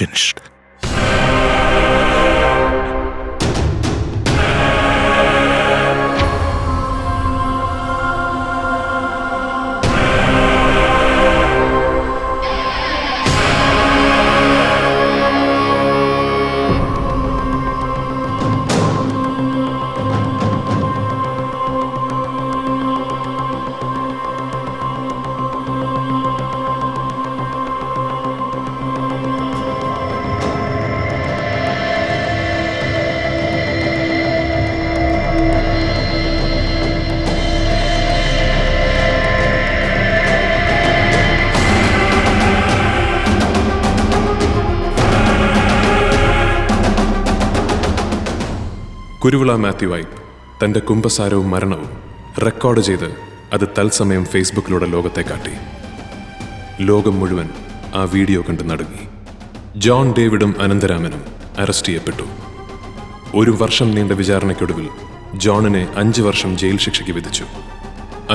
finished. Kuruvila മാത്യുവായി തൻ്റെ കുംഭസാരവും മരണവും record ചെയ്ത് അത് തത്സമയം ഫേസ്ബുക്കിലൂടെ ലോകത്തെ കാട്ടി. ലോകം മുഴുവൻ ആ വീഡിയോ കണ്ട് നടുങ്ങി. ജോൺ ഡേവിഡും അനന്തരാമനും അറസ്റ്റ് ചെയ്യപ്പെട്ടു. 1 വർഷം നീണ്ട വിചാരണയ്ക്കൊടുവിൽ ജോണിനെ 5 വർഷം ജയിൽ ശിക്ഷയ്ക്ക് വിധിച്ചു.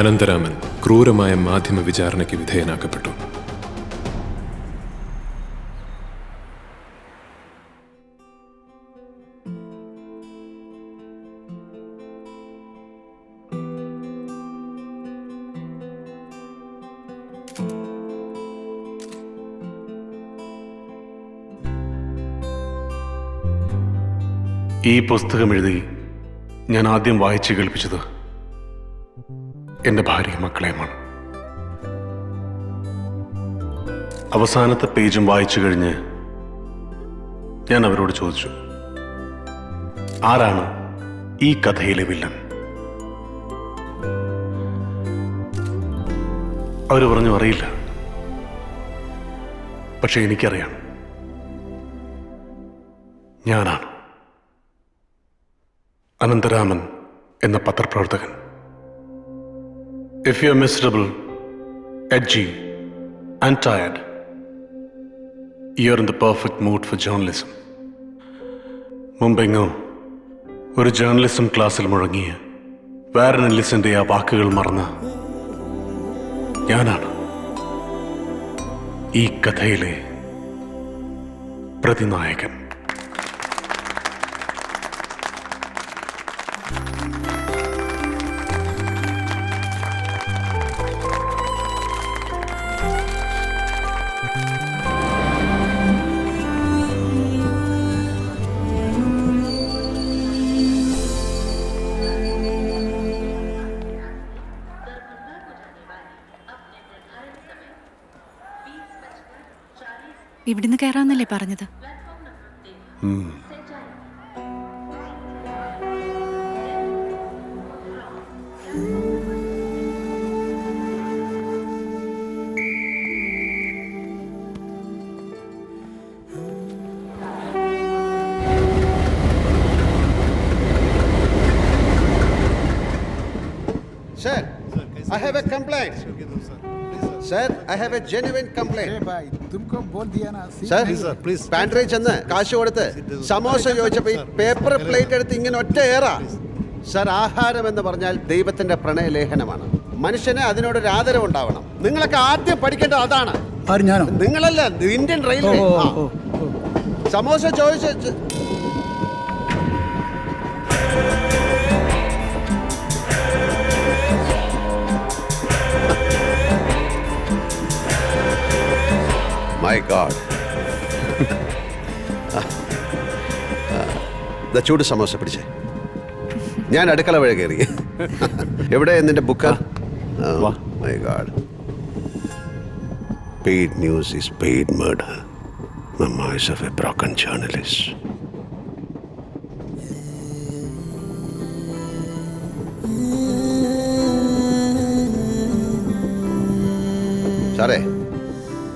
അനന്തരാമൻ ക്രൂരമായ മാധ്യമ വിചാരണയ്ക്ക് വിധേയനാക്കപ്പെട്ടു. ഈ പുസ്തകം എഴുതി ഞാൻ ആദ്യം വായിച്ചു കേൾപ്പിച്ചത് എൻ്റെ ഭാര്യയും മക്കളെയുമാണ്. അവസാനത്തെ പേജും വായിച്ചു കഴിഞ്ഞ് ഞാൻ അവരോട് ചോദിച്ചു, ആരാണ് ഈ കഥയിലെ വില്ലൻ? അവർ പറഞ്ഞു, അറിയില്ല. പക്ഷെ എനിക്കറിയാം, ഞാനാണ് അനന്തരാമൻ എന്ന പത്രപ്രവർത്തകൻ. If you're miserable, edgy and tired, you're in the perfect mood for journalism. മുമ്പെങ്ങോ ഒരു ജേർണലിസം ക്ലാസ്സിൽ മുഴങ്ങിയ വാരൻ എല്ലിസിന്റെ ആ വാക്കുകൾ മറന്ന ഞാനാണ് ഈ കഥയിലെ പ്രതിനായകൻ. ഇവിടുന്ന് കയറാന്നല്ലേ പറഞ്ഞത്? Sir, I have a complaint. Sir, I have a genuine complaint. Sir, please. Pantry ചെന്ന് കാശ് കൊടുത്ത് സമോസ ചോദിച്ചപ്പോൾ ഈ പേപ്പർ പ്ലേറ്റ് എടുത്ത് ഇങ്ങനെ ഒറ്റ ഏറാ. സർ, ആഹാരം എന്ന് പറഞ്ഞാൽ ദൈവത്തിന്റെ പ്രണയലേഖനമാണ്. മനുഷ്യന് അതിനോടൊരു ആദരവ് ഉണ്ടാവണം. നിങ്ങളൊക്കെ ആദ്യം പഠിക്കേണ്ടത് അതാണ്. നിങ്ങളല്ല, ഇന്ത്യൻ റെയിൽവേ. സമോസ ചോദിച്ച My God. ചൂട് സമോസ പിടിച്ചേ. ഞാൻ അടുക്കള വഴി കയറി. എവിടെ നിന്റെ book? My God. Paid news is paid murder. Memoirs of a broken journalist. സാറേ,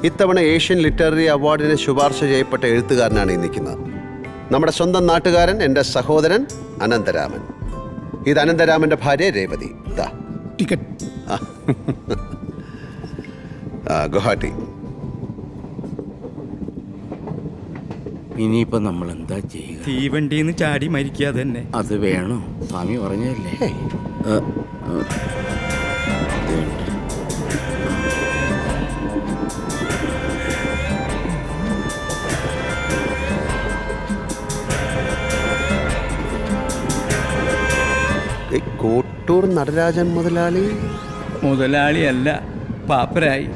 ഇത്തവണ ഏഷ്യൻ ലിറ്റററി അവാർഡിന് ശുപാർശ ചെയ്യപ്പെട്ട എഴുത്തുകാരനാണ് ഈ നിൽക്കുന്നത്. നമ്മുടെ സ്വന്തം നാട്ടുകാരൻ, എൻ്റെ സഹോദരൻ അനന്തരാമൻ. ഇത് അനന്തരാമൻ്റെ ഭാര്യ രേവതി. ടിക്കറ്റ് ഗുവാഹട്ടി. ഇനിയിപ്പോ നമ്മൾ എന്താ ചെയ്യുക? തീവണ്ടിന്ന് ചാടി മരിക്കാതെ തന്നെ. അത് വേണോ? സ്വാമി പറഞ്ഞല്ലേ. കോട്ടൂർ നടരാജൻ മുതലാളി മുതലാളിയല്ല, പാപ്പരായി.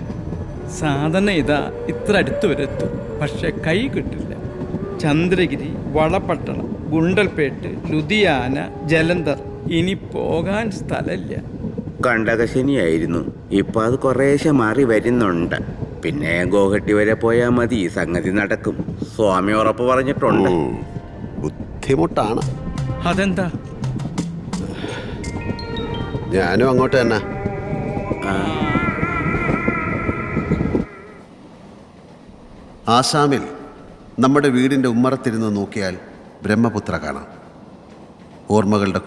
സാധന ഇതാ ഇത്ര അടുത്ത് വരെത്തും, പക്ഷെ കൈ കിട്ടില്ല. ചന്ദ്രഗിരി, വളപട്ടണം, ഗുണ്ടൽപേട്ട്, ലുധിയാന, ജലന്ധർ, ഇനി പോകാൻ സ്ഥലമില്ല. കണ്ടകശനിയായിരുന്നു. ഇപ്പൊ അത് കുറേശ്ശെ മാറി വരുന്നുണ്ട്. പിന്നെ ഗോഹട്ടി വരെ പോയാൽ മതി, ഈ സംഗതി നടക്കും. സ്വാമി ഉറപ്പ് പറഞ്ഞിട്ടുണ്ട്. ബുദ്ധിമുട്ടാണ്. അതെന്താ? ഞാനും അങ്ങോട്ട് തന്നെ. ആസാമിൽ നമ്മുടെ വീടിൻ്റെ ഉമ്മറത്തിരുന്ന് നോക്കിയാൽ ബ്രഹ്മപുത്ര കാണാം. ഓർമ്മകളുടെ